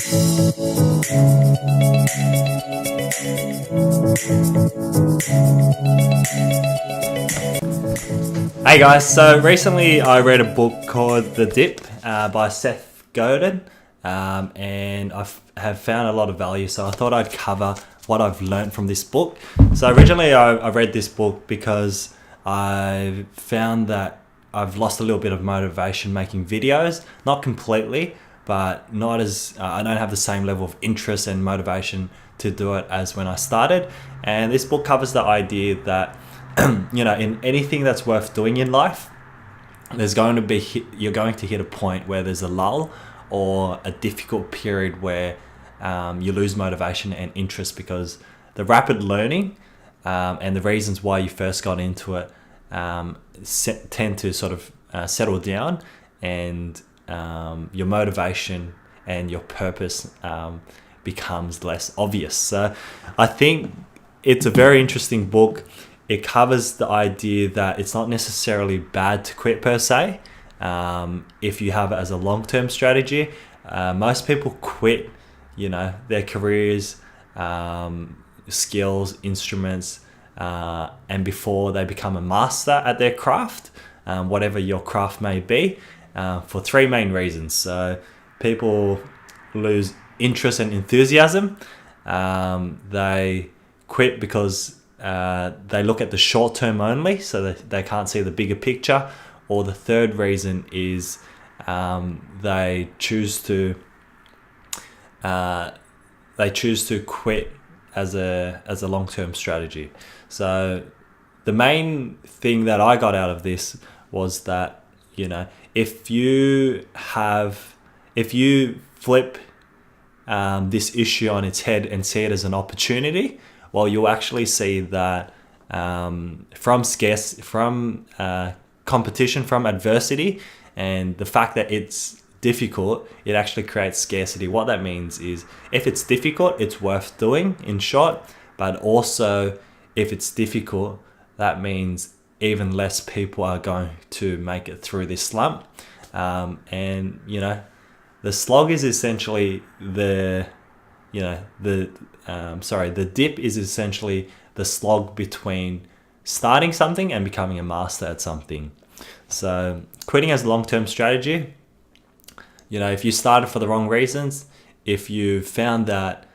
Hey guys, so recently I read a book called The Dip by Seth Godin, and I have found a lot of value, so I thought I'd cover what I've learned from this book. So originally I read this book because I found that I've lost a little bit of motivation making videos, not completely, but not as I don't have the same level of interest and motivation to do it as when I started. And this book covers the idea that in anything that's worth doing in life, you're going to hit a point where there's a lull or a difficult period where you lose motivation and interest, because the rapid learning and the reasons why you first got into it tend to sort of settle down, and your motivation and your purpose becomes less obvious. So I think it's a very interesting book. It covers the idea that it's not necessarily bad to quit per se, if you have it as a long-term strategy. Most people quit, their careers, skills, instruments, and before they become a master at their craft, whatever your craft may be, for three main reasons. So people lose interest and enthusiasm. They quit because they look at the short term only, so that they can't see the bigger picture. Or the third reason is they choose to quit as a long term strategy. So the main thing that I got out of this was that if you flip this issue on its head and see it as an opportunity, well, you'll actually see that from competition, from adversity, and the fact that it's difficult, it actually creates scarcity. What that means is, if it's difficult, it's worth doing, in short. But also, if it's difficult, that means even less people are going to make it through this slump. And the slog is essentially the dip is essentially the slog between starting something and becoming a master at something. So quitting as a long-term strategy, if you started for the wrong reasons, if you found that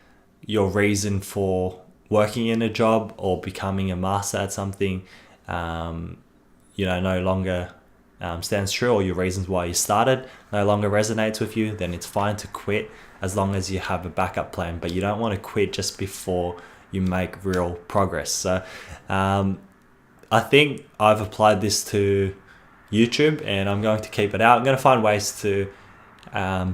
your reason for working in a job or becoming a master at something, no longer stands true, or your reasons why you started no longer resonates with you, then it's fine to quit, as long as you have a backup plan. But you don't want to quit just before you make real progress. So I think I've applied this to YouTube, and I'm going to keep it out. I'm going to find ways to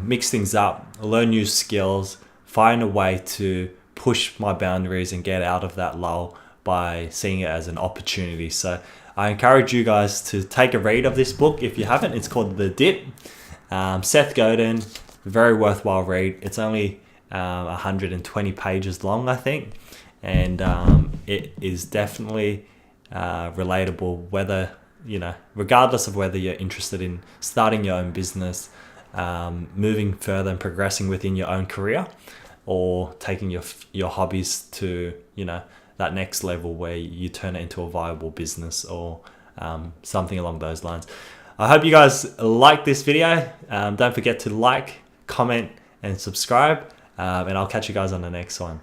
mix things up, learn new skills, find a way to push my boundaries and get out of that lull by seeing it as an opportunity. So I encourage you guys to take a read of this book if you haven't. It's called The Dip. Seth Godin, very worthwhile read. It's only 120 pages long, I think, and it is definitely relatable, whether regardless of whether you're interested in starting your own business, moving further and progressing within your own career, or taking your hobbies to that next level where you turn it into a viable business, or something along those lines. I hope you guys like this video. Don't forget to like, comment, and subscribe, and I'll catch you guys on the next one.